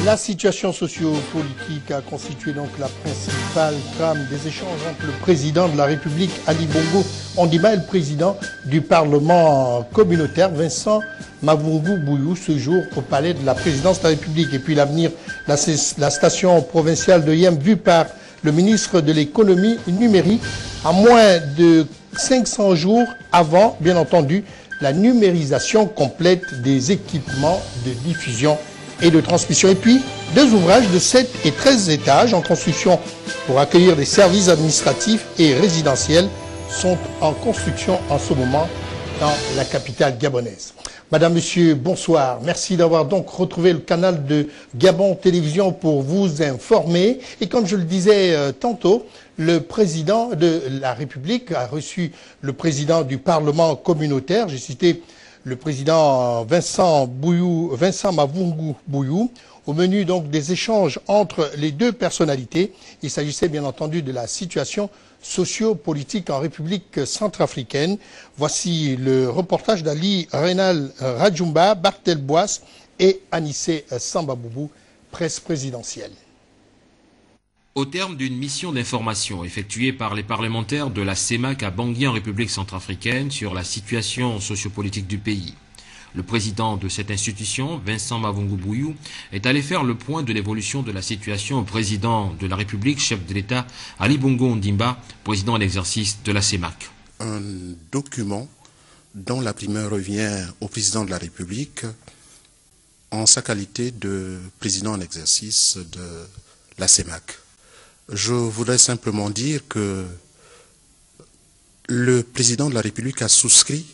La situation socio-politique a constitué donc la principale trame des échanges entre le président de la République, Ali Bongo Ondimba, et le président du Parlement communautaire, Vincent Mavungu Bouyou, ce jour au palais de la présidence de la République. Et puis l'avenir, la station provinciale de Yem, vue par le ministre de l'économie numérique, à moins de 500 jours avant, bien entendu, la numérisation complète des équipements de diffusion et de transmission. Et puis, 2 ouvrages de 7 et 13 étages en construction pour accueillir des services administratifs et résidentiels sont en construction en ce moment dans la capitale gabonaise. Madame, Monsieur, bonsoir. Merci d'avoir donc retrouvé le canal de Gabon Télévision pour vous informer. Et comme je le disais tantôt, le président de la République a reçu le président du Parlement communautaire. J'ai cité le président Vincent Mavungu Bouyou. Au menu donc des échanges entre les deux personnalités, il s'agissait bien entendu de la situation socio-politique en République centrafricaine. Voici le reportage d'Ali Reynal Rajumba, Bartel Boas et Anissé Sambaboubou, presse présidentielle. Au terme d'une mission d'information effectuée par les parlementaires de la CEMAC à Bangui en République centrafricaine sur la situation sociopolitique du pays, le président de cette institution, Vincent Mavungu Bouyou, est allé faire le point de l'évolution de la situation au président de la République, chef de l'État, Ali Bongo Ondimba, président en exercice de la CEMAC. Un document dont la primeur revient au président de la République en sa qualité de président en exercice de la CEMAC. Je voudrais simplement dire que le président de la République a souscrit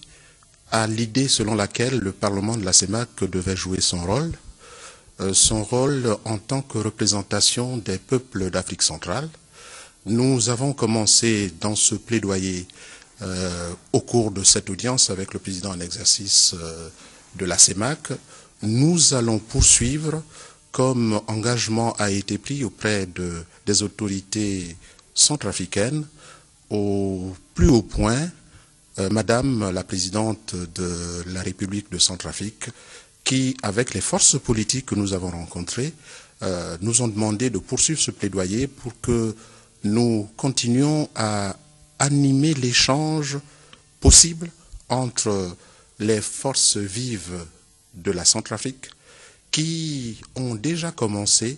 à l'idée selon laquelle le Parlement de la CEMAC devait jouer son rôle en tant que représentation des peuples d'Afrique centrale. Nous avons commencé dans ce plaidoyer au cours de cette audience avec le président en exercice de la CEMAC. Nous allons poursuivre comme engagement a été pris auprès des autorités centrafricaines au plus haut point, Madame la présidente de la République de Centrafrique, qui, avec les forces politiques que nous avons rencontrées, nous ont demandé de poursuivre ce plaidoyer pour que nous continuions à animer l'échange possible entre les forces vives de la Centrafrique, qui ont déjà commencé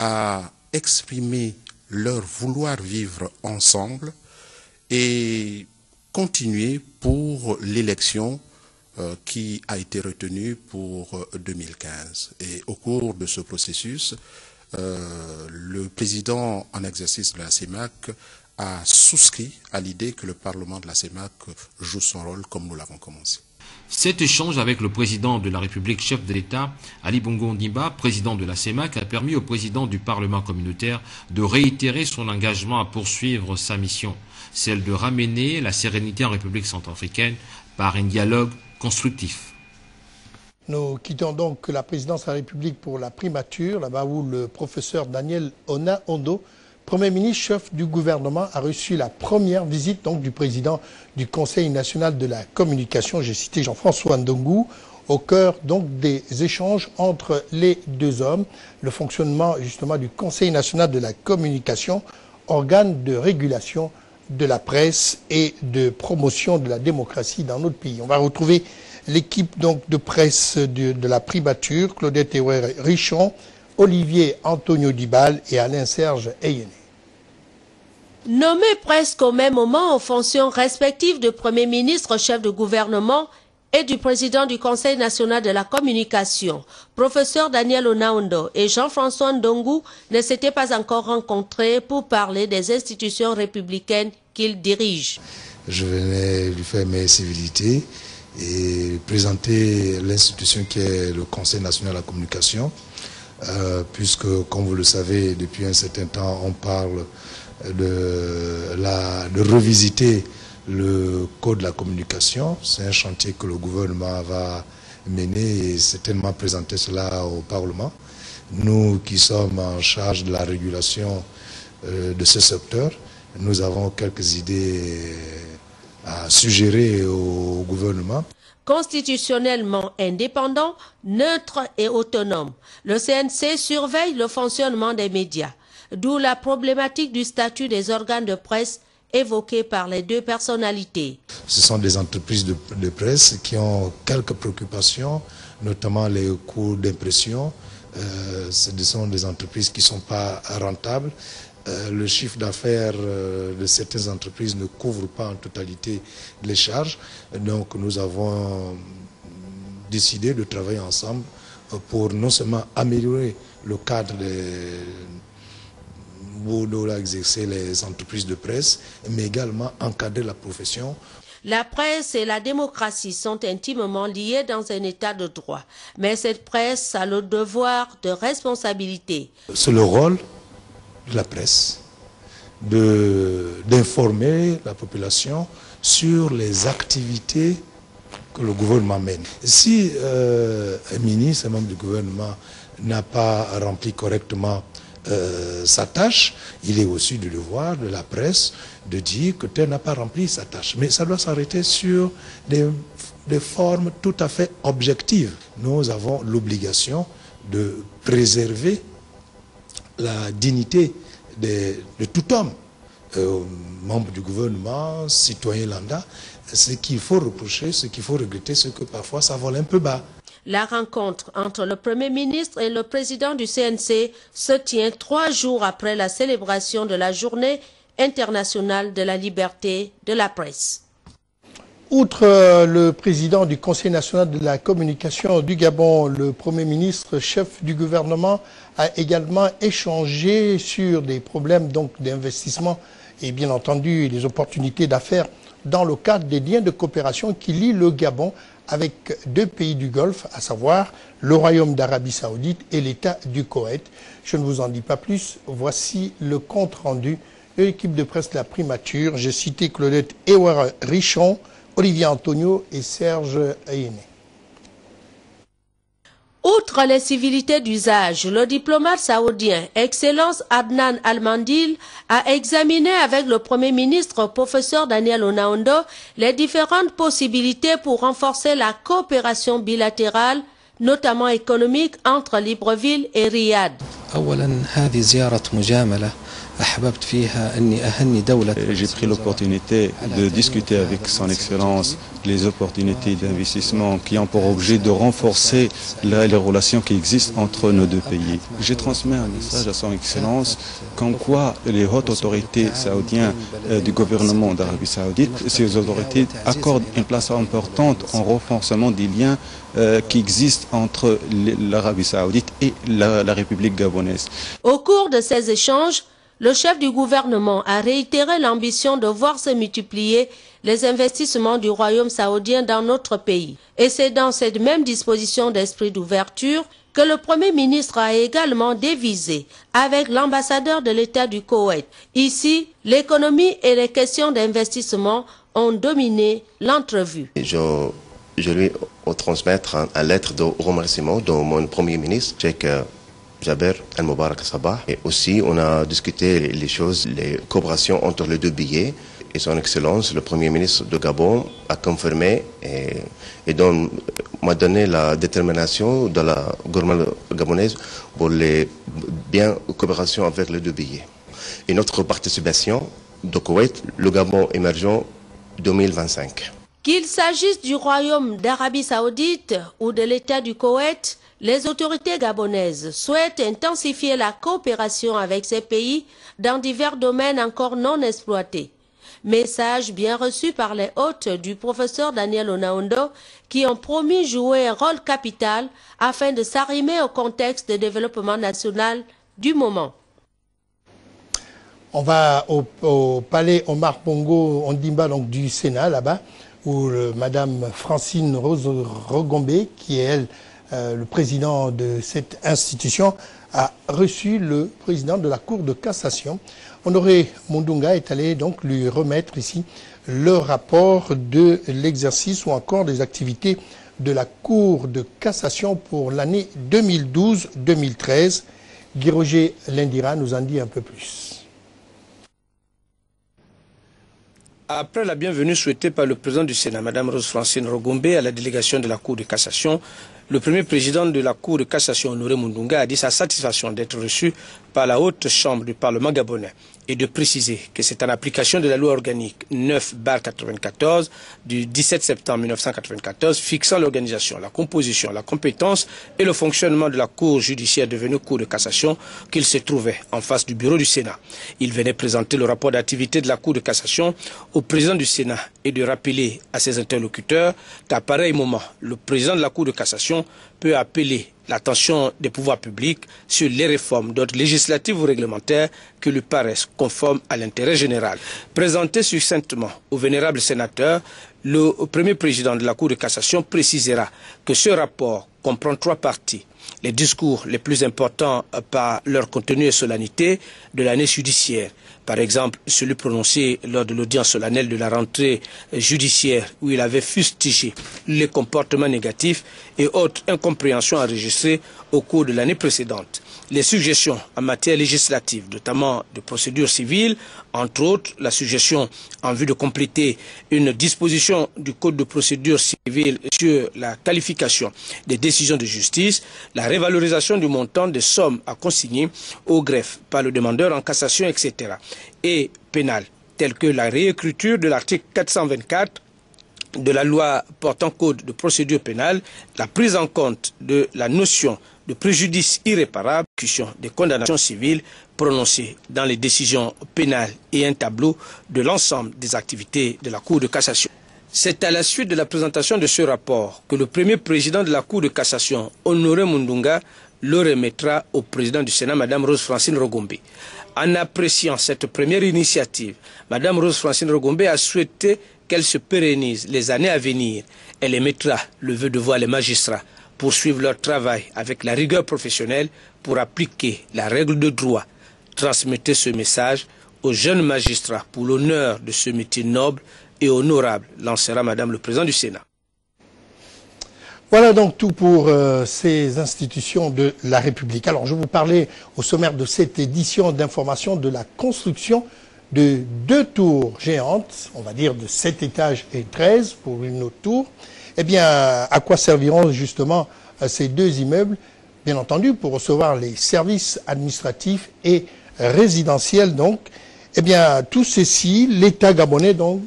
à exprimer leur vouloir vivre ensemble et continuer pour l'élection qui a été retenue pour 2015. Et au cours de ce processus, le président en exercice de la CEMAC a souscrit à l'idée que le Parlement de la CEMAC joue son rôle comme nous l'avons commencé. Cet échange avec le président de la République, chef de l'État, Ali Bongo Ondimba, président de la CEMAC, a permis au président du Parlement communautaire de réitérer son engagement à poursuivre sa mission, celle de ramener la sérénité en République centrafricaine par un dialogue constructif. Nous quittons donc la présidence de la République pour la primature, là-bas où le professeur Daniel Ona-Ondo, Premier ministre, chef du gouvernement, a reçu la première visite donc, du président du Conseil national de la communication, j'ai cité Jean-François Ndongo, au cœur donc des échanges entre les deux hommes. Le fonctionnement justement du Conseil national de la communication, organe de régulation de la presse et de promotion de la démocratie dans notre pays. On va retrouver l'équipe donc de presse de la primature, Claudette Richon, Olivier Antonio Dibal et Alain-Serge Eyene. Nommé presque au même moment aux fonctions respectives de Premier ministre, chef de gouvernement et du président du Conseil national de la communication, professeur Daniel Ona-Ondo et Jean-François Ndongo ne s'étaient pas encore rencontrés pour parler des institutions républicaines qu'il dirige. Je venais lui faire mes civilités et présenter l'institution qui est le Conseil national de la communication, puisque, comme vous le savez, depuis un certain temps, on parle de revisiter le code de la communication. C'est un chantier que le gouvernement va mener et certainement présenter cela au Parlement. Nous qui sommes en charge de la régulation de ce secteur, nous avons quelques idées à suggérer au gouvernement. Constitutionnellement indépendant, neutre et autonome, le CNC surveille le fonctionnement des médias, d'où la problématique du statut des organes de presse évoquée par les deux personnalités. Ce sont des entreprises de presse qui ont quelques préoccupations, notamment les coûts d'impression. Ce sont des entreprises qui ne sont pas rentables. Le chiffre d'affaires de certaines entreprises ne couvre pas en totalité les charges. Donc nous avons décidé de travailler ensemble pour non seulement améliorer le cadre où exercer les entreprises de presse, mais également encadrer la profession. La presse et la démocratie sont intimement liées dans un état de droit. Mais cette presse a le devoir de responsabilité. C'est le rôle de la presse d'informer la population sur les activités que le gouvernement mène. Si un ministre, un membre du gouvernement n'a pas rempli correctement sa tâche, il est aussi du devoir de la presse de dire que tel n'a pas rempli sa tâche. Mais ça doit s'arrêter sur des formes tout à fait objectives. Nous avons l'obligation de préserver la dignité de tout homme, membre du gouvernement, citoyen lambda. Ce qu'il faut reprocher, ce qu'il faut regretter, c'est que parfois ça vole un peu bas. La rencontre entre le Premier ministre et le président du CNC se tient 3 jours après la célébration de la Journée internationale de la liberté de la presse. Outre le président du Conseil national de la communication du Gabon, le Premier ministre, chef du gouvernement, a également échangé sur des problèmes d'investissement et bien entendu des opportunités d'affaires dans le cadre des liens de coopération qui lient le Gabon avec 2 pays du Golfe, à savoir le Royaume d'Arabie Saoudite et l'État du Koweït. Je ne vous en dis pas plus, voici le compte rendu de l'équipe de presse La Primature. J'ai cité Claudette Ewara-Richon, Olivier Antonio et Serge Ayene. Outre les civilités d'usage, le diplomate saoudien, Excellence Adnan Al-Mandil, a examiné avec le Premier ministre, professeur Daniel Onaondo, les différentes possibilités pour renforcer la coopération bilatérale, notamment économique, entre Libreville et Riyad. J'ai pris l'opportunité de discuter avec son Excellence les opportunités d'investissement qui ont pour objet de renforcer les relations qui existent entre nos 2 pays. J'ai transmis un message à son Excellence comme quoi les hautes autorités saoudiennes du gouvernement d'Arabie Saoudite, ces autorités accordent une place importante en renforcement des liens qui existent entre l'Arabie Saoudite et la République gabonaise. Au cours de ces échanges, le chef du gouvernement a réitéré l'ambition de voir se multiplier les investissements du royaume saoudien dans notre pays. Et c'est dans cette même disposition d'esprit d'ouverture que le Premier ministre a également dévisé avec l'ambassadeur de l'État du Koweït. Ici, l'économie et les questions d'investissement ont dominé l'entrevue. Je lui transmettre une lettre de remerciement de mon Premier ministre, Cheikh Jaber Al-Mubarak Sabah. Et aussi, on a discuté les choses, les coopérations entre les 2 pays. Et son Excellence, le Premier ministre de Gabon, a confirmé et m'a donné la détermination de la gouvernement gabonaise pour les bien coopération avec les 2 pays. Et notre participation de Koweït, le Gabon émergent 2025. Qu'il s'agisse du Royaume d'Arabie Saoudite ou de l'État du Koweït, les autorités gabonaises souhaitent intensifier la coopération avec ces pays dans divers domaines encore non exploités. Message bien reçu par les hôtes du professeur Daniel Onaondo qui ont promis jouer un rôle capital afin de s'arrimer au contexte de développement national du moment. On va au palais Omar Bongo Ondimba, donc du Sénat là-bas, où Madame Francine Rose Rogombe, qui est elle le président de cette institution, a reçu le président de la Cour de cassation. Honoré Mundunga est allé donc lui remettre ici le rapport de l'exercice ou encore des activités de la Cour de cassation pour l'année 2012-2013. Guy Roger Lindira nous en dit un peu plus. Après la bienvenue souhaitée par le président du Sénat, Mme Rose Francine Rogombe, à la délégation de la Cour de cassation, le premier président de la Cour de cassation, Honoré Mundunga, a dit sa satisfaction d'être reçu par la haute chambre du Parlement gabonais et de préciser que c'est en application de la loi organique 9/94 du 17 septembre 1994 fixant l'organisation, la composition, la compétence et le fonctionnement de la Cour judiciaire devenue Cour de cassation qu'il se trouvait en face du bureau du Sénat. Il venait présenter le rapport d'activité de la Cour de cassation au président du Sénat et de rappeler à ses interlocuteurs qu'à pareil moment, le président de la Cour de cassation peut appeler l'attention des pouvoirs publics sur les réformes d'ordre législatif ou réglementaire qui lui paraissent conformes à l'intérêt général. Présenté succinctement au vénérable sénateur, le premier président de la Cour de cassation précisera que ce rapport comprend 3 parties. Les discours les plus importants par leur contenu et solennité de l'année judiciaire. Par exemple, celui prononcé lors de l'audience solennelle de la rentrée judiciaire où il avait fustigé les comportements négatifs et autres incompréhensions enregistrées au cours de l'année précédente. Les suggestions en matière législative, notamment de procédure civile, entre autres la suggestion en vue de compléter une disposition du Code de procédure civile sur la qualification des décisions de justice, la révalorisation du montant des sommes à consigner au greffe par le demandeur en cassation, etc. et pénal, telles que la réécriture de l'article 424 de la loi portant code de procédure pénale, la prise en compte de la notion de préjudice irréparable, des condamnations civiles prononcées dans les décisions pénales et un tableau de l'ensemble des activités de la Cour de cassation. C'est à la suite de la présentation de ce rapport que le premier président de la Cour de cassation, Honoré Mundunga, le remettra au président du Sénat, Mme Rose Francine Rogombe. En appréciant cette première initiative, Mme Rose Francine Rogombe a souhaité qu'elle se pérennise les années à venir. Elle émettra le vœu de voir les magistrats poursuivre leur travail avec la rigueur professionnelle pour appliquer la règle de droit. Transmettez ce message aux jeunes magistrats pour l'honneur de ce métier noble et honorable, lancera Madame le Président du Sénat. Voilà donc tout pour ces institutions de la République. Alors je vous parlais au sommaire de cette édition d'information de la construction de 2 tours géantes, on va dire de 7 étages et 13 pour une autre tour. Eh bien, à quoi serviront justement ces 2 immeubles? Bien entendu, pour recevoir les services administratifs et résidentiels. Donc, eh bien, tout ceci, l'État gabonais donc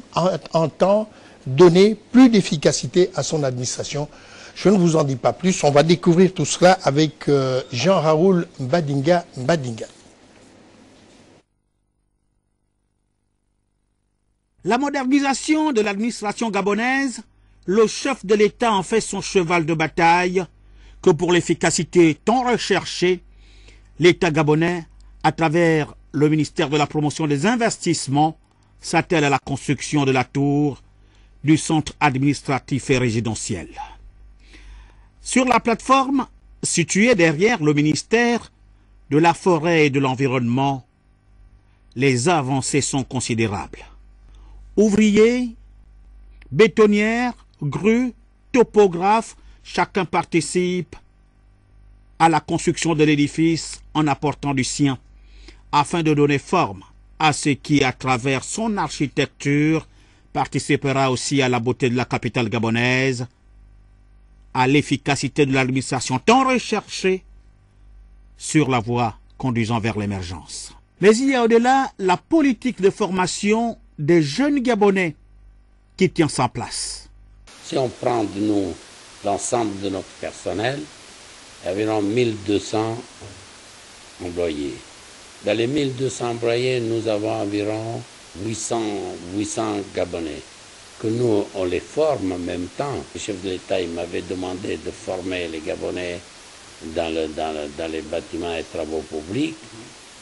entend donner plus d'efficacité à son administration. Je ne vous en dis pas plus. On va découvrir tout cela avec Jean-Raoul Mbadinga. La modernisation de l'administration gabonaise, le chef de l'État en fait son cheval de bataille, que pour l'efficacité tant recherchée, l'État gabonais, à travers le ministère de la Promotion des Investissements, s'attelle à la construction de la tour du centre administratif et résidentiel. Sur la plateforme située derrière le ministère de la Forêt et de l'Environnement, les avancées sont considérables. Ouvriers, bétonnières, grues, topographes, chacun participe à la construction de l'édifice en apportant du sien, afin de donner forme à ce qui, à travers son architecture, participera aussi à la beauté de la capitale gabonaise, à l'efficacité de l'administration tant recherchée sur la voie conduisant vers l'émergence. Mais il y a au-delà la politique de formation des jeunes Gabonais qui tient sa place. Si on prend de nous l'ensemble de notre personnel, il y a environ 1200 employés. Dans les 1200 employés, nous avons environ 800 Gabonais. Que nous, on les forme en même temps. Le chef de l'État m'avait demandé de former les Gabonais dans les bâtiments et travaux publics.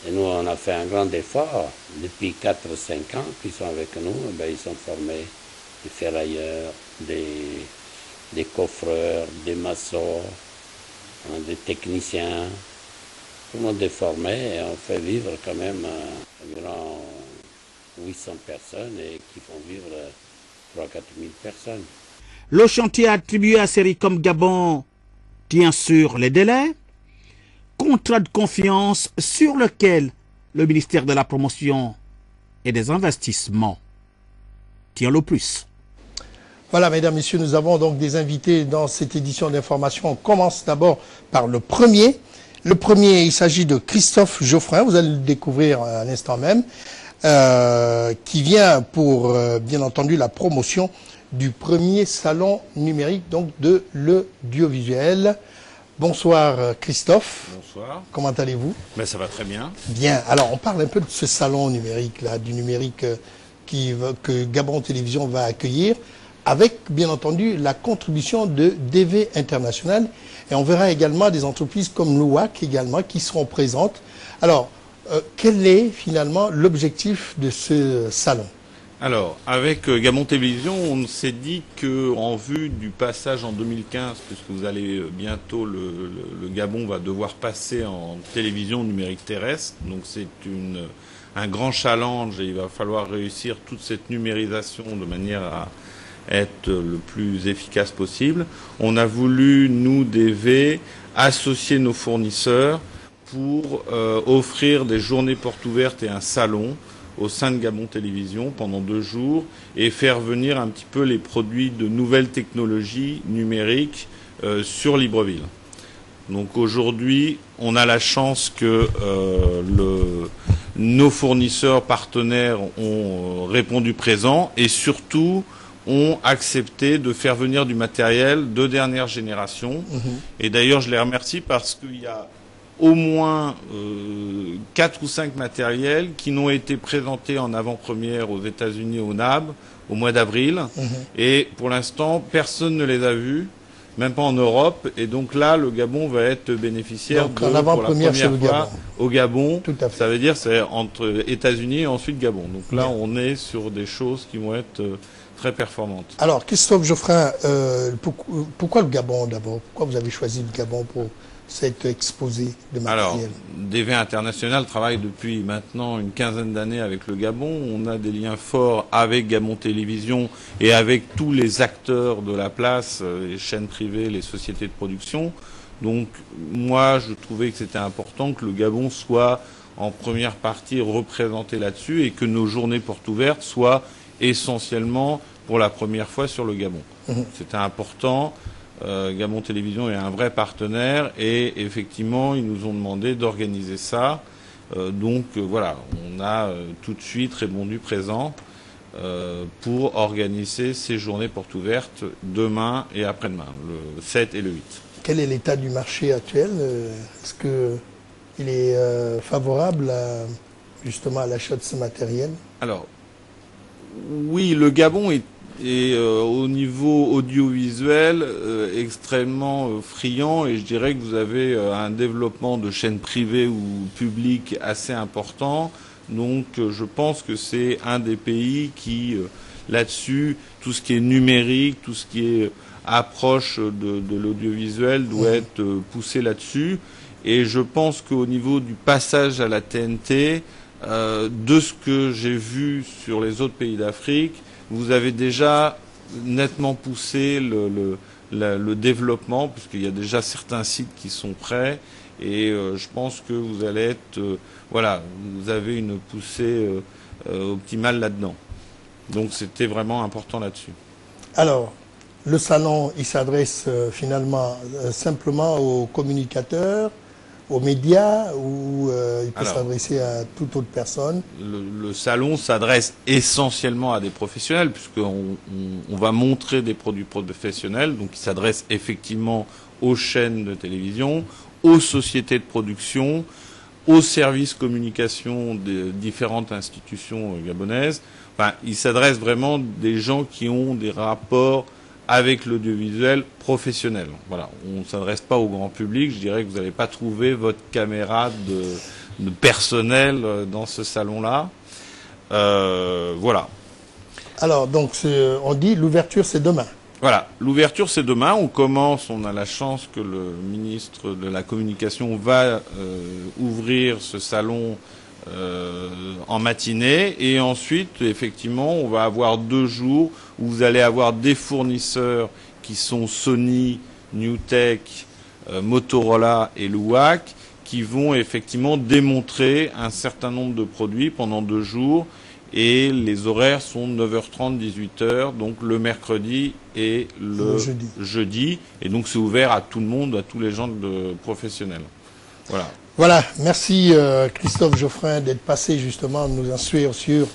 Et nous, on a fait un grand effort. Depuis 4 ou 5 ans qu'ils sont avec nous, ils sont formés des ferrailleurs, des coffreurs, des maçons, des techniciens. Tout le monde est formé et on fait vivre quand même environ 800 personnes et qui font vivre 3 000 à 4 000 personnes. Le chantier attribué à Sericom Gabon tient sur les délais. Contrat de confiance sur lequel le ministère de la Promotion et des Investissements attire le plus. Voilà, mesdames, messieurs, nous avons donc des invités dans cette édition d'information. On commence d'abord par le premier. Le premier, il s'agit de Christophe Geoffrin, vous allez le découvrir à l'instant même, qui vient pour, bien entendu, la promotion du premier salon numérique donc de l'audiovisuel. Bonsoir Christophe. Bonsoir. Comment allez-vous? Ben, ça va très bien. Bien. Alors, on parle un peu de ce salon numérique, là, du numérique que Gabon Télévision va accueillir, avec, bien entendu, la contribution de DV International. Et on verra également des entreprises comme l'UAC également qui seront présentes. Alors, quel est finalement l'objectif de ce salon? Alors, avec Gabon Télévision, on s'est dit qu'en vue du passage en 2015, puisque vous allez bientôt, le Gabon va devoir passer en télévision numérique terrestre, donc c'est un grand challenge et il va falloir réussir toute cette numérisation de manière à être le plus efficace possible. On a voulu, nous, DV, associer nos fournisseurs pour offrir des journées portes ouvertes et un salon au sein de Gabon Télévision pendant 2 jours et faire venir un petit peu les produits de nouvelles technologies numériques sur Libreville. Donc aujourd'hui, on a la chance que nos fournisseurs partenaires ont répondu présent et surtout ont accepté de faire venir du matériel de dernière génération. Et d'ailleurs, je les remercie parce qu'il y a au moins 4 ou 5 matériels qui n'ont été présentés en avant-première aux États-Unis au NAB au mois d'avril. Et pour l'instant, personne ne les a vus, même pas en Europe. Et donc là, le Gabon va être bénéficiaire donc, pour la première fois au Gabon. Tout à fait. Ça veut dire c'est entre États-Unis et ensuite Gabon. Donc là, on est sur des choses qui vont être très performantes. Alors, Christophe Geoffrin, pourquoi le Gabon d'abord? Pourquoi vous avez choisi le Gabon pour cet exposé de matériel? Alors, DV International travaille depuis maintenant une quinzaine d'années avec le Gabon. On a des liens forts avec Gabon Télévision et avec tous les acteurs de la place, les chaînes privées, les sociétés de production. Donc, moi, je trouvais que c'était important que le Gabon soit en première partie représenté là-dessus et que nos journées portes ouvertes soient essentiellement pour la première fois sur le Gabon. C'était important. Gabon Télévision est un vrai partenaire et effectivement ils nous ont demandé d'organiser ça. Donc voilà, on a tout de suite répondu présent pour organiser ces journées portes ouvertes demain et après-demain, le 7 et le 8. Quel est l'état du marché actuel? Est-ce qu'il est favorable justement à l'achat de ce matériel? Alors, oui, le Gabon est au niveau audiovisuel extrêmement friand et je dirais que vous avez un développement de chaînes privées ou publiques assez important. Donc je pense que c'est un des pays qui, là-dessus, tout ce qui est numérique, tout ce qui est approche de l'audiovisuel doit être poussé là-dessus. Et je pense qu'au niveau du passage à la TNT, de ce que j'ai vu sur les autres pays d'Afrique, vous avez déjà nettement poussé le développement, puisqu'il y a déjà certains sites qui sont prêts, et je pense que vous allez être, voilà, vous avez une poussée optimale là-dedans. Donc c'était vraiment important là-dessus. Alors, le salon, il s'adresse finalement simplement aux communicateurs, aux médias, ou il peut s'adresser à toute autre personne? Le salon s'adresse essentiellement à des professionnels, puisqu'on va montrer des produits professionnels, donc il s'adresse effectivement aux chaînes de télévision, aux sociétés de production, aux services communication des différentes institutions gabonaises. Enfin, il s'adresse vraiment des gens qui ont des rapports avec l'audiovisuel professionnel. Voilà, on ne s'adresse pas au grand public. Je dirais que vous n'allez pas trouver votre caméra de personnel dans ce salon-là. Voilà. Alors, donc, on dit l'ouverture, c'est demain. Voilà, l'ouverture, c'est demain. On commence, on a la chance que le ministre de la Communication va ouvrir ce salon en matinée, et ensuite effectivement on va avoir 2 jours où vous allez avoir des fournisseurs qui sont Sony, Newtek, Motorola et l'UAC qui vont effectivement démontrer un certain nombre de produits pendant 2 jours, Et les horaires sont 9h30, 18h, donc le mercredi et le jeudi. Et donc c'est ouvert à tout le monde, à tous les gens professionnels. Voilà. Voilà, merci Christophe Geoffrin d'être passé justement nous instruire sur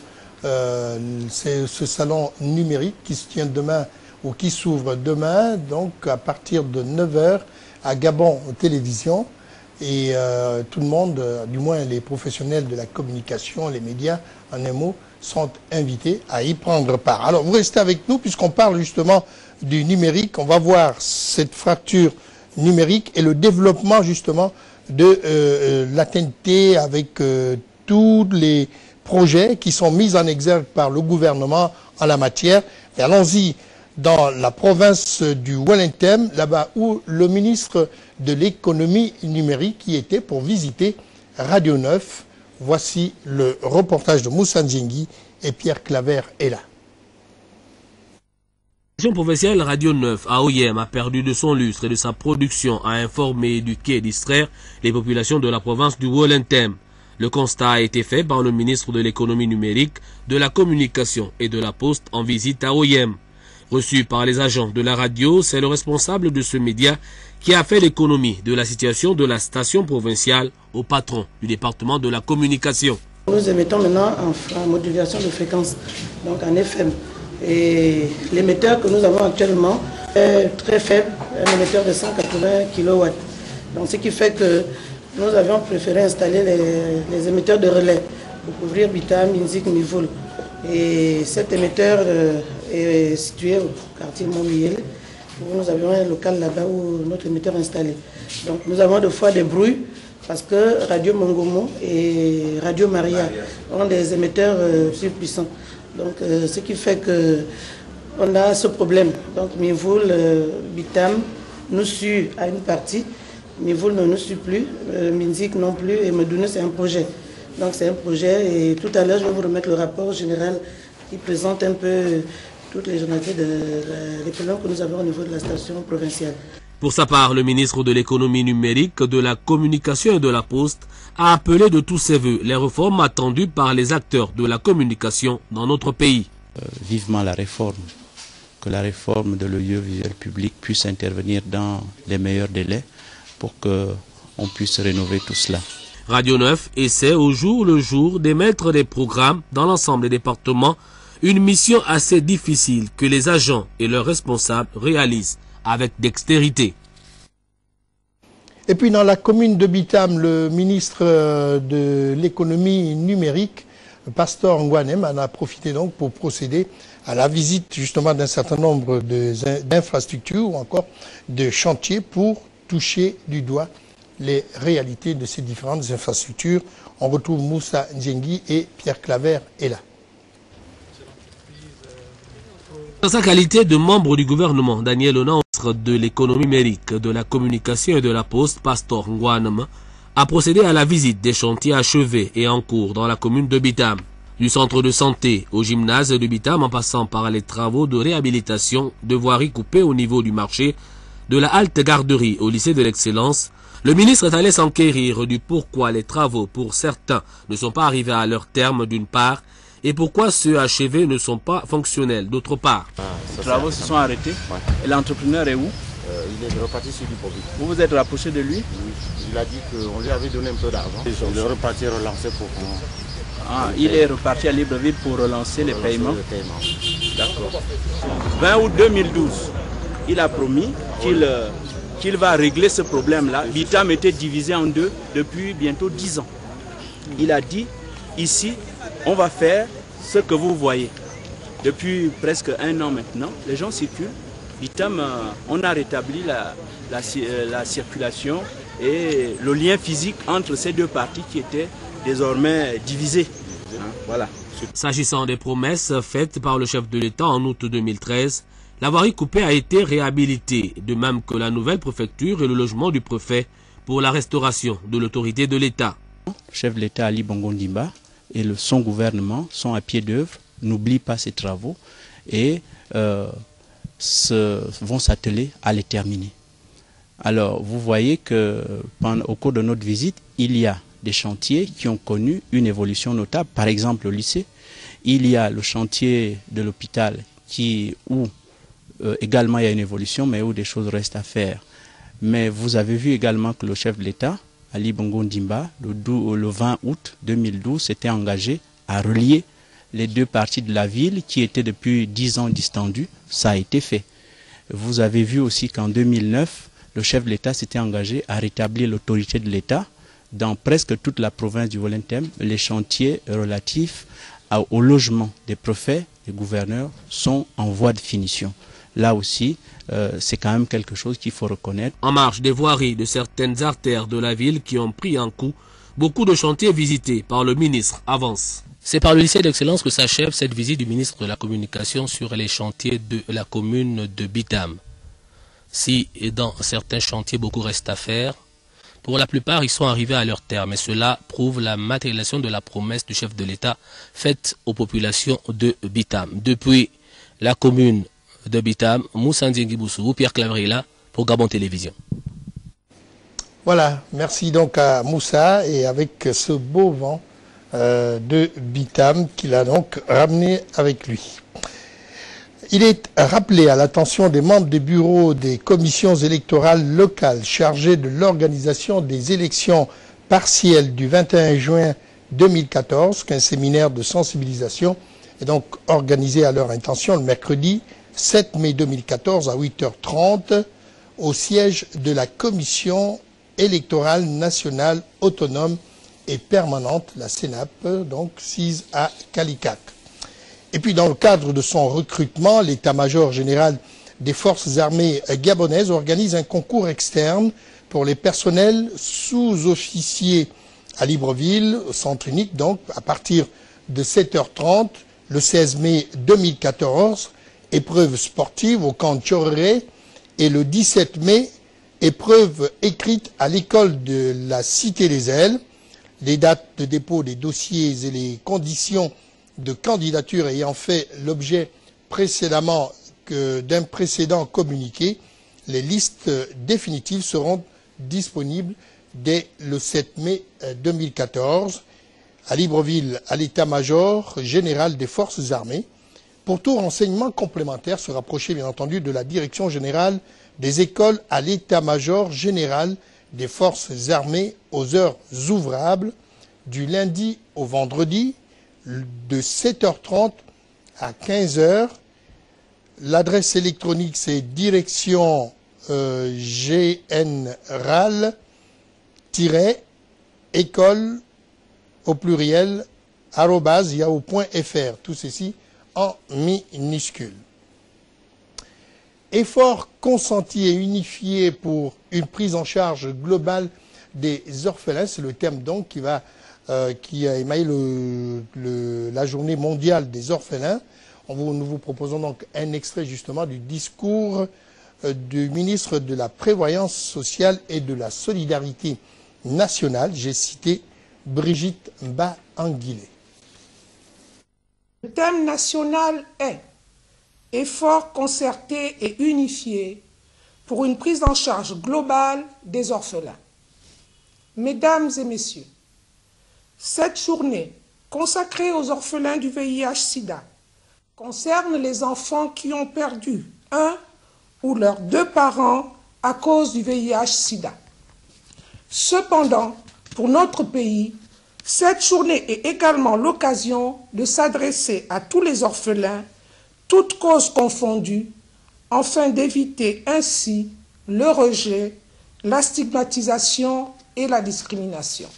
ce salon numérique qui se tient demain ou qui s'ouvre demain, donc à partir de 9h à Gabon Télévision. Et tout le monde, du moins les professionnels de la communication, les médias, en un mot, sont invités à y prendre part. Alors, vous restez avec nous puisqu'on parle justement du numérique. On va voir cette fracture numérique et le développement justement de l'ATNT avec tous les projets qui sont mis en exergue par le gouvernement en la matière. Et allons-y dans la province du Wellington, là-bas où le ministre de l'économie numérique y était pour visiter Radio 9. Voici le reportage de Moussa Njengi et Pierre Claver est là. La télévision provinciale Radio 9 à Oyem a perdu de son lustre et de sa production à informer, éduquer et distraire les populations de la province du Wellington. Le constat a été fait par le ministre de l'économie numérique, de la communication et de la poste en visite à Oyem. Reçu par les agents de la radio, c'est le responsable de ce média qui a fait l'économie de la situation de la station provinciale au patron du département de la communication. Nous émettons maintenant en modulation de fréquence, donc en FM. Et l'émetteur que nous avons actuellement est très faible, un émetteur de 180 kW. Donc ce qui fait que nous avions préféré installer les émetteurs de relais pour couvrir Bitam, Minzik, Mivoul. Et cet émetteur est situé au quartier Montmiel, où nous avions un local là-bas où notre émetteur est installé. Donc nous avons des fois des bruits parce que Radio Mongomo et Radio Maria ont des émetteurs plus puissants. Donc ce qui fait qu'on a ce problème. Donc Mivoul, Bitam nous suit à une partie, Mivoul ne nous suit plus, Minzik non plus et Medoune c'est un projet. Donc c'est un projet et tout à l'heure je vais vous remettre le rapport général qui présente un peu toutes les journalités des problèmes que nous avons au niveau de la station provinciale. Pour sa part, le ministre de l'économie numérique, de la communication et de la poste a appelé de tous ses voeux les réformes attendues par les acteurs de la communication dans notre pays. Vivement la réforme, que la réforme de l'audiovisuel public puisse intervenir dans les meilleurs délais pour qu'on puisse rénover tout cela. Radio 9 essaie au jour le jour d'émettre des programmes dans l'ensemble des départements, une mission assez difficile que les agents et leurs responsables réalisent avec dextérité. Et puis dans la commune de Bitam, le ministre de l'économie numérique, Pastor Ngwanem, en a profité donc pour procéder à la visite justement d'un certain nombre d'infrastructures ou encore de chantiers pour toucher du doigt les réalités de ces différentes infrastructures. On retrouve Moussa Njengi et Pierre Claver est là. Dans sa qualité de membre du gouvernement, Daniel Ona, ministre de l'économie numérique, de la communication et de la poste, Pastor Ngwanem, a procédé à la visite des chantiers achevés et en cours dans la commune de Bitam. Du centre de santé au gymnase de Bitam en passant par les travaux de réhabilitation de voiries coupées au niveau du marché, de la halte garderie au lycée de l'excellence, le ministre est allé s'enquérir du pourquoi les travaux pour certains ne sont pas arrivés à leur terme d'une part et pourquoi ceux achevés ne sont pas fonctionnels d'autre part. Les travaux se sont arrêtés. Ouais. Et l'entrepreneur est où? Il est reparti sur du Bobby. Vous vous êtes rapproché de lui? Oui. Il a dit qu'on lui avait donné un peu d'argent. Il est reparti relancer pour... il est reparti à Libreville pour relancer les paiements. D'accord. 20 août 2012, il a promis qu'il va régler ce problème-là. Bitam était divisé en deux depuis bientôt 10 ans. Il a dit, ici, on va faire ce que vous voyez. Depuis presque 1 an maintenant, les gens circulent. Bitam, on a rétabli la circulation et le lien physique entre ces deux parties qui étaient désormais divisées. Voilà. S'agissant des promesses faites par le chef de l'État en août 2013, la voirie coupée a été réhabilitée, de même que la nouvelle préfecture et le logement du préfet pour la restauration de l'autorité de l'État. Le chef de l'État Ali Bongo Ndimba et son gouvernement sont à pied d'œuvre, n'oublient pas ces travaux et vont s'atteler à les terminer. Alors vous voyez qu'au cours de notre visite, il y a des chantiers qui ont connu une évolution notable. Par exemple, le lycée, Il y a le chantier de l'hôpital où également il y a une évolution, mais où des choses restent à faire. Mais vous avez vu également que le chef de l'État, Ali Bongo Ndimba, le 20 août 2012, s'était engagé à relier les deux parties de la ville qui étaient depuis 10 ans distendues. Ça a été fait. Vous avez vu aussi qu'en 2009, le chef de l'État s'était engagé à rétablir l'autorité de l'État dans presque toute la province du Volendam. Les chantiers relatifs au logement des préfets, des gouverneurs, sont en voie de finition. Là aussi, c'est quand même quelque chose qu'il faut reconnaître. En marge des voiries de certaines artères de la ville qui ont pris un coup, beaucoup de chantiers visités par le ministre avancent. C'est par le lycée d'excellence que s'achève cette visite du ministre de la Communication sur les chantiers de la commune de Bitam. Si dans certains chantiers beaucoup reste à faire, pour la plupart ils sont arrivés à leur terme et cela prouve la matérialisation de la promesse du chef de l'État faite aux populations de Bitam. Depuis la commune de Bitam, Moussa Ndiengiboussou, Pierre Clavrila pour Gabon Télévision. Voilà, merci donc à Moussa et avec ce beau vent de Bitam qu'il a donc ramené avec lui. Il est rappelé à l'attention des membres des bureaux des commissions électorales locales chargées de l'organisation des élections partielles du 21 juin 2014 qu'un séminaire de sensibilisation est donc organisé à leur intention le mercredi 7 mai 2014 à 8h30 au siège de la commission électorale nationale autonome et permanente, la CENAP, donc sise à Calicat. Et puis dans le cadre de son recrutement, l'état-major général des forces armées gabonaises organise un concours externe pour les personnels sous-officiers à Libreville, au centre unique, donc à partir de 7h30, le 16 mai 2014, épreuve sportive au camp Tchoré, et le 17 mai, épreuve écrite à l'école de la Cité des Ailes. Les dates de dépôt des dossiers et les conditions de candidature ayant fait l'objet précédemment d'un précédent communiqué, les listes définitives seront disponibles dès le 7 mai 2014 à Libreville, à l'état-major général des forces armées. Pour tout renseignement complémentaire, se rapprocher bien entendu de la direction générale des écoles à l'état-major général des forces armées aux heures ouvrables du lundi au vendredi de 7h30 à 15h. L'adresse électronique c'est direction gnral-école au pluriel @yahoo.fr. Tout ceci en minuscule. Effort consenti et unifié pour une prise en charge globale des orphelins, c'est le thème donc qui a émaillé la journée mondiale des orphelins. Nous vous proposons donc un extrait justement du discours du ministre de la Prévoyance sociale et de la Solidarité nationale. J'ai cité Brigitte Mba-Anguilé. Le thème national est effort concerté et unifié pour une prise en charge globale des orphelins. Mesdames et messieurs, cette journée consacrée aux orphelins du VIH-Sida concerne les enfants qui ont perdu un ou leurs deux parents à cause du VIH-Sida. Cependant, pour notre pays, cette journée est également l'occasion de s'adresser à tous les orphelins, toutes causes confondues, afin d'éviter ainsi le rejet, la stigmatisation et la discrimination.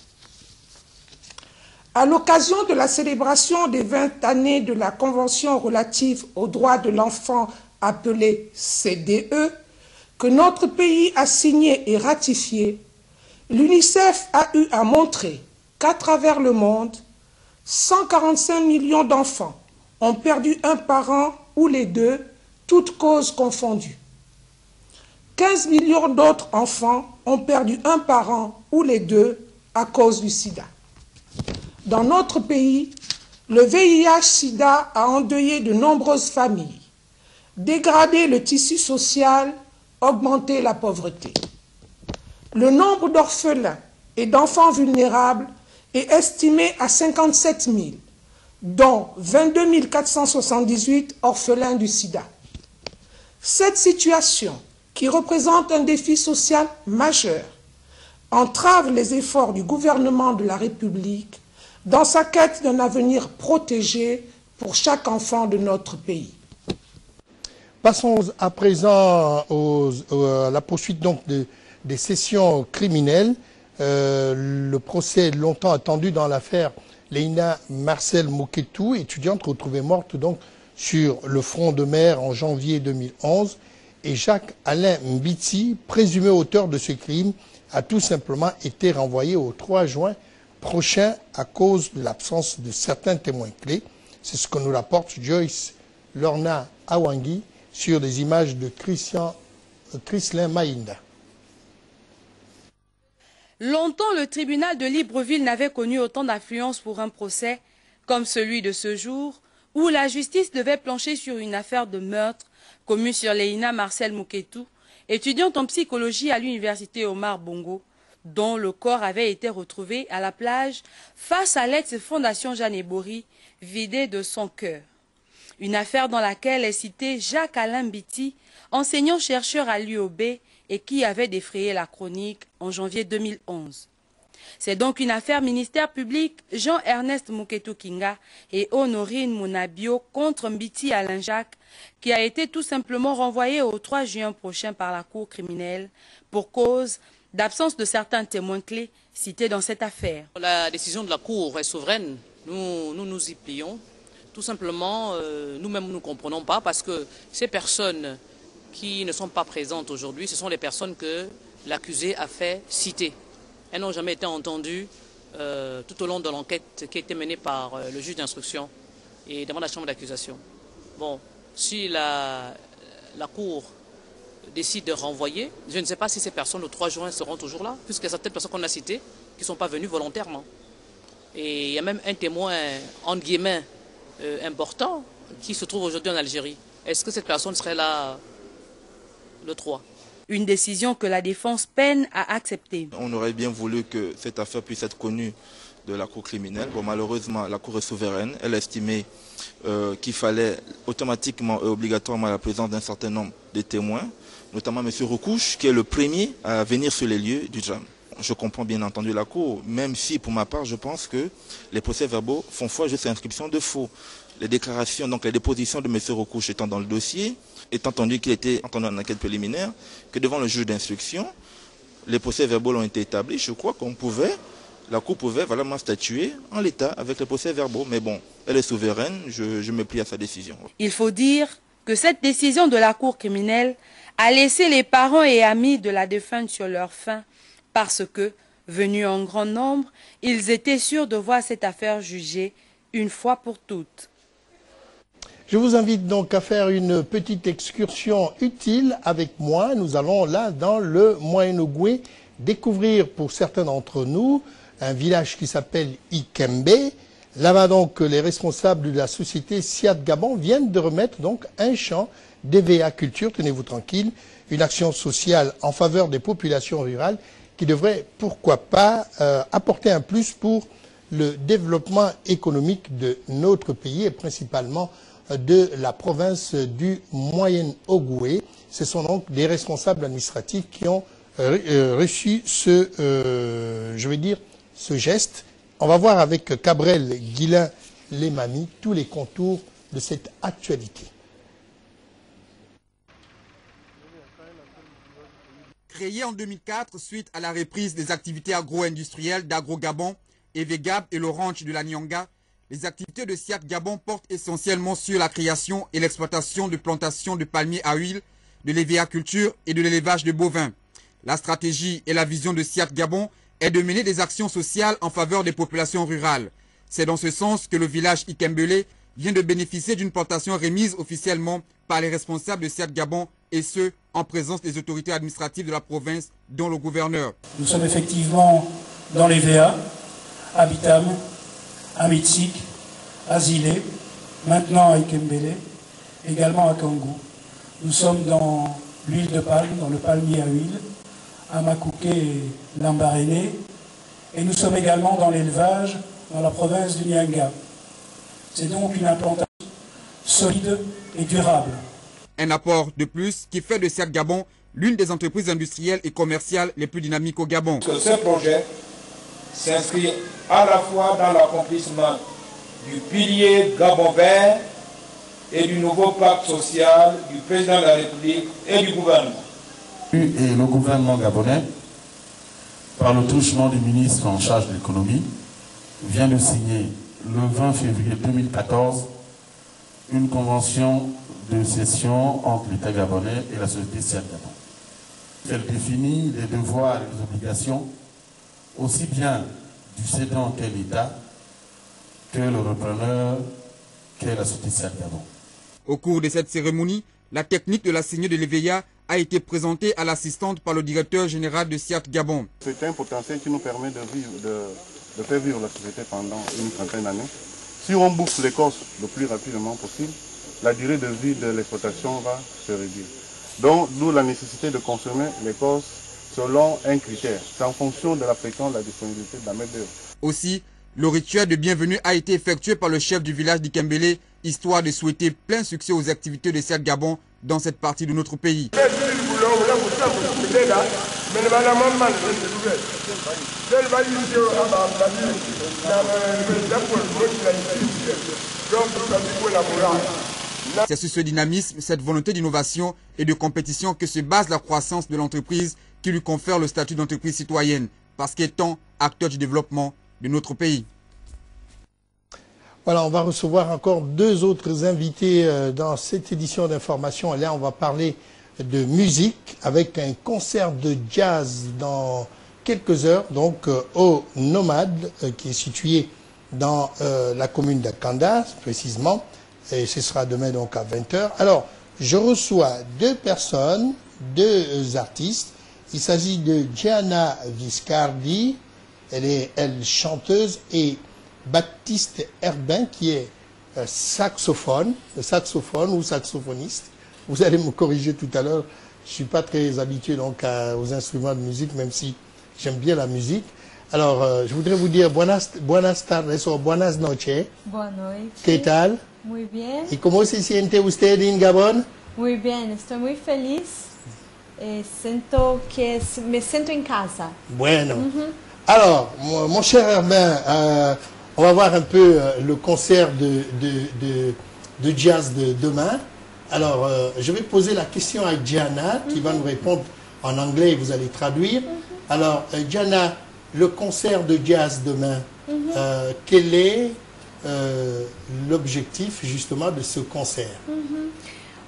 À l'occasion de la célébration des 20 années de la Convention relative aux droits de l'enfant appelée CDE, que notre pays a signée et ratifiée, l'UNICEF a eu à montrer qu'à travers le monde, 145 millions d'enfants ont perdu un parent ou les deux, toutes causes confondues. 15 millions d'autres enfants ont perdu un parent ou les deux à cause du sida. Dans notre pays, le VIH-Sida a endeuillé de nombreuses familles, dégradé le tissu social, augmenté la pauvreté. Le nombre d'orphelins et d'enfants vulnérables est estimé à 57 000, dont 22 478 orphelins du sida. Cette situation, qui représente un défi social majeur, entrave les efforts du gouvernement de la République dans sa quête d'un avenir protégé pour chaque enfant de notre pays. Passons à présent à la poursuite donc des sessions criminelles. Le procès longtemps attendu dans l'affaire Leïna Marcel Moketou, étudiante retrouvée morte donc sur le front de mer en janvier 2011, et Jacques-Alain Mbiti, présumé auteur de ce crime, a tout simplement été renvoyé au 3 juin prochain à cause de l'absence de certains témoins clés. C'est ce que nous rapporte Joyce Lorna Awangi sur des images de Chrislin Maïnda. Longtemps, le tribunal de Libreville n'avait connu autant d'affluence pour un procès comme celui de ce jour, où la justice devait plancher sur une affaire de meurtre commis sur Leïna Marcel Moketou, étudiante en psychologie à l'université Omar Bongo, dont le corps avait été retrouvé à la plage face à l'ex-fondation Jeanne Ebori, vidée de son cœur. Une affaire dans laquelle est cité Jacques-Alain Mbiti, enseignant-chercheur à l'UOB et qui avait défrayé la chronique en janvier 2011. C'est donc une affaire ministère public Jean-Ernest Moketou Kinga et Honorine Mounabio contre Mbiti Alain Jacques, qui a été tout simplement renvoyé au 3 juin prochain par la Cour criminelle pour cause d'absence de certains témoins clés cités dans cette affaire. La décision de la Cour est souveraine. Nous nous y plions. Tout simplement, nous-mêmes ne comprenons pas parce que ces personnes qui ne sont pas présentes aujourd'hui, ce sont les personnes que l'accusé a fait citer. Elles n'ont jamais été entendues tout au long de l'enquête qui a été menée par le juge d'instruction et devant la chambre d'accusation. Bon, si la Cour décide de renvoyer, je ne sais pas si ces personnes le 3 juin seront toujours là, puisqu'il y a certaines personnes qu'on a citées qui ne sont pas venues volontairement. Et il y a même un témoin, entre guillemets, important qui se trouve aujourd'hui en Algérie. Est-ce que cette personne serait là le 3 ? Une décision que la défense peine à accepter. On aurait bien voulu que cette affaire puisse être connue de la Cour criminelle. Bon, malheureusement, la Cour est souveraine. Elle a estimé qu'il fallait automatiquement et obligatoirement la présence d'un certain nombre de témoins, notamment M. Roukouche, qui est le premier à venir sur les lieux du drame. Je comprends bien entendu la Cour, même si pour ma part, je pense que les procès-verbaux font foi juste à l'inscription de faux. Les déclarations, donc les dépositions de M. Roukouche étant dans le dossier, étant entendu qu'il était entendu en enquête préliminaire, que devant le juge d'instruction, les procès-verbaux ont été établis. Je crois la Cour pouvait vraiment statuer en l'état avec les procès-verbaux. Mais bon, elle est souveraine, je me plie à sa décision. Il faut dire que cette décision de la Cour criminelle a laissé les parents et amis de la défunte sur leur faim parce que, venus en grand nombre, ils étaient sûrs de voir cette affaire jugée une fois pour toutes. Je vous invite donc à faire une petite excursion utile avec moi. Nous allons là, dans le Moyen-Ogooué, découvrir pour certains d'entre nous un village qui s'appelle Ikembe. Là-bas donc, les responsables de la société Siad Gabon viennent de remettre donc un champ d'EVA Culture, tenez-vous tranquille, une action sociale en faveur des populations rurales qui devrait, pourquoi pas, apporter un plus pour le développement économique de notre pays et principalement de la province du Moyen-Ogooué. Ce sont donc des responsables administratifs qui ont reçu ce geste. On va voir avec Cabrel Guilain Lemami tous les contours de cette actualité. Créé en 2004 suite à la reprise des activités agro-industrielles d'Agro-Gabon, EVGAB et le ranch de la Nyanga, les activités de Siad Gabon portent essentiellement sur la création et l'exploitation de plantations de palmiers à huile, de l'EVA-culture et de l'élevage de bovins. La stratégie et la vision de Siad Gabon est de mener des actions sociales en faveur des populations rurales. C'est dans ce sens que le village Ikembele vient de bénéficier d'une plantation remise officiellement par les responsables de Siad Gabon et ce, en présence des autorités administratives de la province, dont le gouverneur. Nous sommes effectivement dans les VA, à Bitam, à Mitsik, à Zilé, maintenant à Ikembele, également à Kangou. Nous sommes dans l'huile de palme, dans le palmier à huile, à Makouké et Lambaréné, et nous sommes également dans l'élevage dans la province du Nyanga. C'est donc une implantation solide et durable. Un apport de plus qui fait de SEAT Gabon l'une des entreprises industrielles et commerciales les plus dynamiques au Gabon. Ce projet s'inscrit à la fois dans l'accomplissement du pilier Gabon vert et du nouveau pacte social du président de la République et du gouvernement. Et le gouvernement gabonais, par le truchement du ministre en charge de l'économie, vient de signer le 20 février 2014 une convention de cession entre l'État gabonais et la société SEAT Gabon. Elle définit les devoirs et les obligations aussi bien du cédant qu'est l'État, que le repreneur, qu'est la société SEAT Gabon. Au cours de cette cérémonie, la technique de la saignée de l'EVEA a été présentée à l'assistante par le directeur général de SEAT Gabon. C'est un potentiel qui nous permet de faire vivre la société pendant une trentaine d'années. Si on boucle l'écorce le plus rapidement possible, la durée de vie de l'exploitation va se réduire. Donc, d'où la nécessité de consommer l'écorce selon un critère. C'est en fonction de la fréquence de la disponibilité de la main-d'œuvre. Aussi, le rituel de bienvenue a été effectué par le chef du village d'Ikembele, histoire de souhaiter plein succès aux activités de SEAT Gabon dans cette partie de notre pays. C'est sur ce dynamisme, cette volonté d'innovation et de compétition que se base la croissance de l'entreprise qui lui confère le statut d'entreprise citoyenne, parce qu'étant acteur du développement de notre pays. Voilà, on va recevoir encore deux autres invités dans cette édition d'information. Et là, on va parler de musique avec un concert de jazz dans quelques heures, donc au Nomade, qui est situé dans la commune d'Akanda, précisément. Et ce sera demain donc à 20h. Alors, je reçois deux personnes, deux artistes. Il s'agit de Gianna Viscardi, elle est chanteuse, et Baptiste Herbin, qui est saxophone ou saxophoniste. Vous allez me corriger tout à l'heure. Je suis pas très habitué donc aux instruments de musique, même si j'aime bien la musique. Alors, je voudrais vous dire buenas tardes o buenas noches. Boa noite. ¿Qué tal? Muy bien. ¿Y cómo se siente usted en Gabón? Muy bien, estoy muy feliz. Siento que me siento en casa. Bueno. Alors, mon cher Herbin, on va voir un peu le concert de jazz de demain. Alors, je vais poser la question à Gianna, qui va nous répondre en anglais et vous allez traduire. Alors, Gianna, le concert de jazz demain, quel est l'objectif justement de ce concert?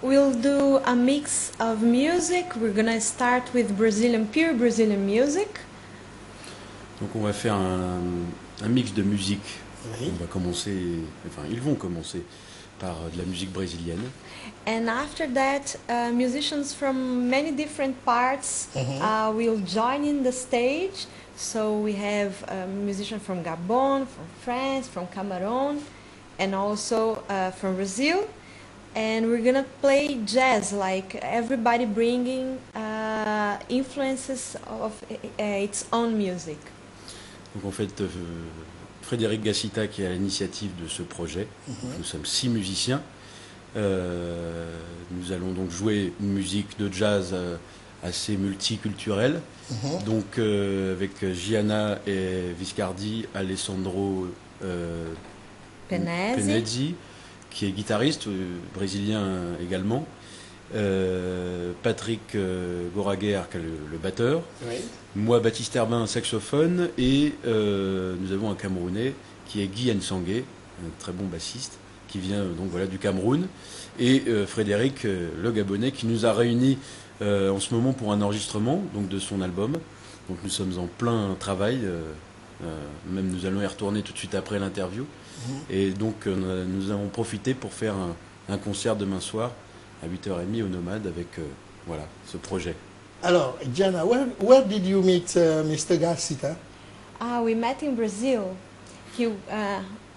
We'll do a mix of music. We're going to start with pure Brazilian music. Donc on va faire un mix de musique. Oui. On va commencer, enfin ils vont commencer par de la musique brésilienne. And after that, musicians from many different parts will join in the stage. So we have musicians from Gabon, from France, from Cameroon, and also from Brazil. And we're gonna play jazz, like everybody bringing influences of its own music. Donc en fait, Frédéric Gassita qui est à l'initiative de ce projet. Nous sommes 6 musiciens. Nous allons donc jouer une musique de jazz assez multiculturelle. Donc avec Gianna et Viscardi, Alessandro Penezzi, qui est guitariste, brésilien également. Patrick Goraguer, qui est le batteur. Oui. Moi, Baptiste Herbin, saxophone. Et nous avons un Camerounais qui est Guy Nsangé, un très bon bassiste, qui vient donc voilà du Cameroun. Et Frédéric, le Gabonais, qui nous a réunis en ce moment pour un enregistrement donc de son album. Donc nous sommes en plein travail. Même nous allons y retourner tout de suite après l'interview. Et donc nous avons profité pour faire un concert demain soir à 8h30 au Nomade avec voilà, ce projet. Alors, Gianna, where did you meet Mr. Gassita? We met in Brazil.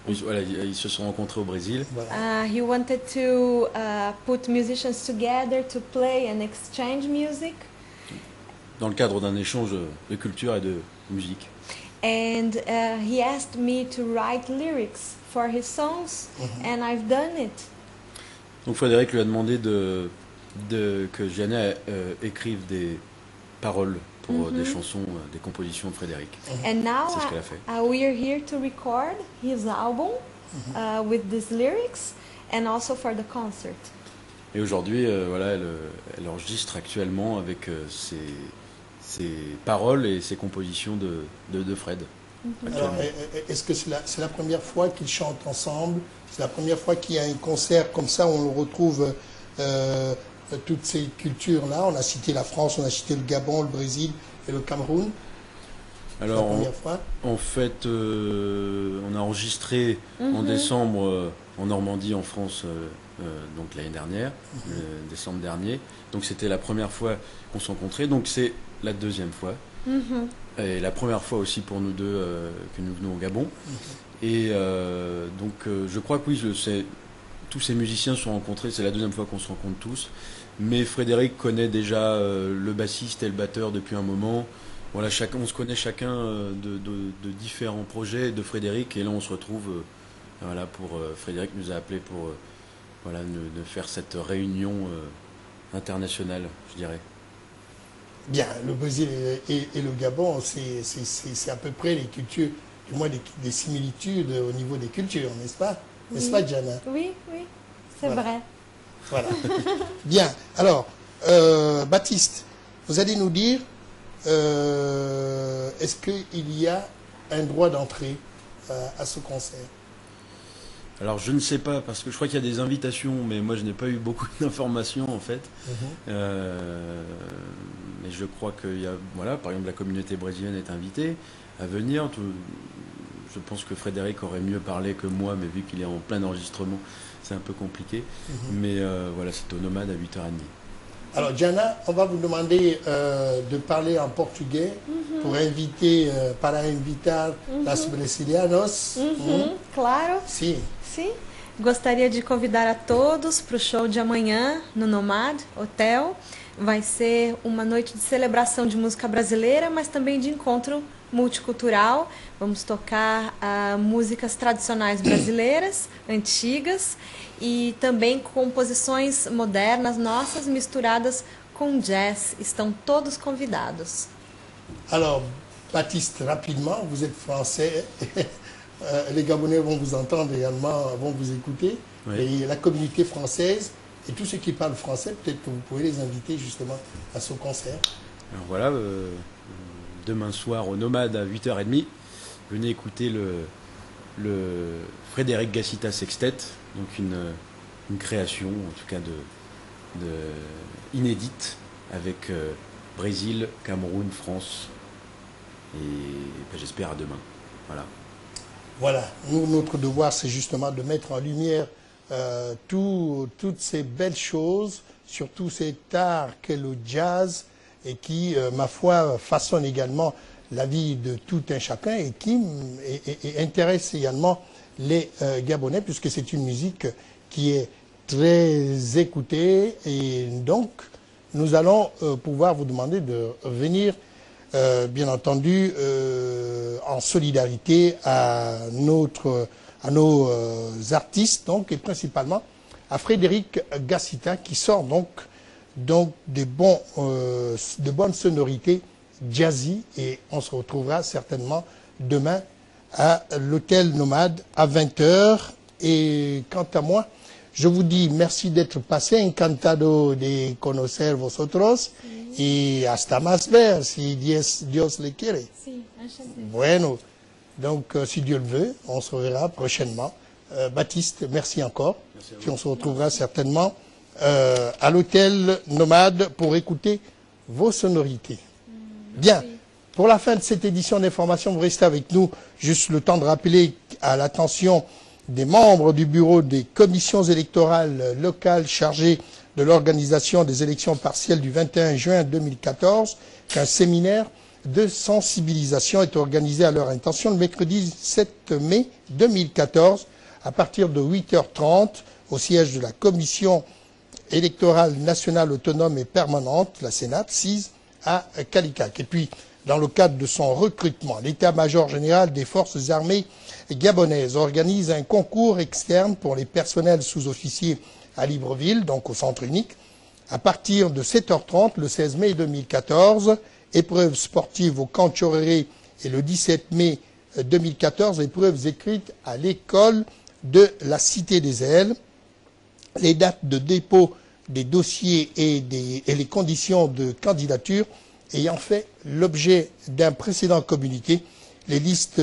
Voilà, ils se sont rencontrés au Brésil. He wanted to put musicians together to play and exchange music. Dans le cadre d'un échange de culture et de musique. and he asked me to write lyrics for his songs, and I've done it. Donc Frédéric lui a demandé que Gianna écrive des paroles pour des chansons, des compositions de Frédéric. And now c'est ce qu'elle a fait. We are here to record his album with these lyrics, and also for the concert. Et aujourd'hui, voilà, elle enregistre actuellement avec ses paroles et ses compositions de Fred. Alors, est-ce que c'est la première fois qu'ils chantent ensemble? C'est la première fois qu'il y a un concert comme ça où on retrouve toutes ces cultures-là? On a cité la France, on a cité le Gabon, le Brésil et le Cameroun. Alors, la première fois. En fait, on a enregistré en décembre en Normandie, en France, donc l'année dernière, décembre dernier. Donc c'était la première fois qu'on se rencontrait. Donc c'est la deuxième fois. Et la première fois aussi pour nous deux que nous venons au Gabon. Et donc je crois que oui, tous ces musiciens se sont rencontrés. C'est la deuxième fois qu'on se rencontre tous. Mais Frédéric connaît déjà le bassiste et le batteur depuis un moment. Voilà, on se connaît chacun de différents projets de Frédéric. Et là, on se retrouve. Voilà, Frédéric nous a appelés pour de faire cette réunion internationale, je dirais. Bien, le Brésil et le Gabon, c'est à peu près les cultures, du moins des similitudes au niveau des cultures, n'est-ce pas? N'est-ce pas, Gianna? Oui, c'est vrai. Voilà. Bien, alors, Baptiste, vous allez nous dire, est-ce qu'il y a un droit d'entrée à ce concert? Alors je ne sais pas, parce que je crois qu'il y a des invitations, mais moi je n'ai pas eu beaucoup d'informations en fait. Mais je crois qu'il y a, voilà, par exemple la communauté brésilienne est invitée à venir. Je pense que Frédéric aurait mieux parlé que moi, mais vu qu'il est en plein enregistrement, c'est un peu compliqué. Mais voilà, c'est au Nomade à 8h30. Alors Gianna, on va vous demander de parler en portugais pour inviter, para invitar las brasilianos. Claro. Sim. Sim. Gostaria de convidar a todos para o show de amanhã no Nomad Hotel. Vai ser uma noite de celebração de música brasileira, mas também de encontro multicultural. Vamos tocar músicas tradicionais brasileiras, antigas, e também composições modernas nossas misturadas com jazz. Estão todos convidados. Alors, Baptiste, rapidement, vous êtes français. Les Gabonais vont vous entendre également, vont vous écouter. Oui. Et la communauté française et tous ceux qui parlent français, peut-être que vous pouvez les inviter justement à ce concert. Alors voilà, demain soir au Nomade à 8h30, venez écouter le Frédéric Gassita Sextet, donc une création en tout cas inédite avec Brésil, Cameroun, France et j'espère à demain. Voilà. Voilà, notre devoir c'est justement de mettre en lumière toutes ces belles choses, surtout cet art qu'est le jazz et qui, ma foi, façonne également la vie de tout un chacun et qui intéresse également les Gabonais puisque c'est une musique qui est très écoutée et donc nous allons pouvoir vous demander de venir bien entendu en solidarité à nos artistes donc, et principalement à Frédéric Gassita qui sort donc de bonnes sonorités jazzy et on se retrouvera certainement demain à l'hôtel Nomade à 20h et quant à moi je vous dis merci d'être passé, encantado de conocer vosotros y hasta más ver si Dios le quiere. Sí, bueno, donc si Dieu le veut, on se reverra prochainement. Baptiste, merci encore. Puis on se retrouvera certainement à l'hôtel Nomade pour écouter vos sonorités. Bien, pour la fin de cette édition d'information, vous restez avec nous. Juste le temps de rappeler à l'attention des membres du bureau des commissions électorales locales chargées de l'organisation des élections partielles du 21 juin 2014 qu'un séminaire de sensibilisation est organisé à leur intention le mercredi 7 mai 2014 à partir de 8h30 au siège de la commission électorale nationale autonome et permanente, la Sénat, 6 à Calicac. Et puis, dans le cadre de son recrutement, l'état-major général des forces armées gabonaises organise un concours externe pour les personnels sous-officiers à Libreville, donc au centre unique, à partir de 7h30 le 16 mai 2014, épreuves sportives au Camp Tchoréré et le 17 mai 2014, épreuves écrites à l'école de la Cité des Ailes. Les dates de dépôt des dossiers et les conditions de candidature ayant fait l'objet d'un précédent communiqué, les listes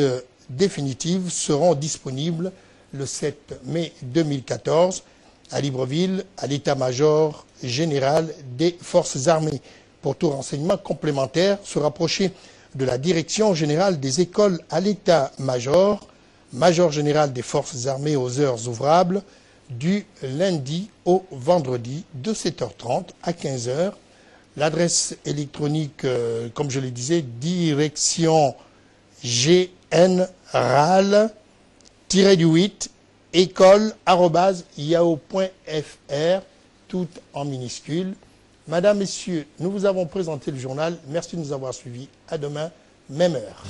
définitives seront disponibles le 7 mai 2014 à Libreville, à l'état-major général des forces armées. Pour tout renseignement complémentaire, se rapprocher de la direction générale des écoles à l'état-major, major général des forces armées aux heures ouvrables, du lundi au vendredi de 7h30 à 15h. L'adresse électronique, comme je le disais, direction gnral-8 école@yahoo.fr, tout en minuscules. Madame, Messieurs, nous vous avons présenté le journal. Merci de nous avoir suivis. À demain, même heure.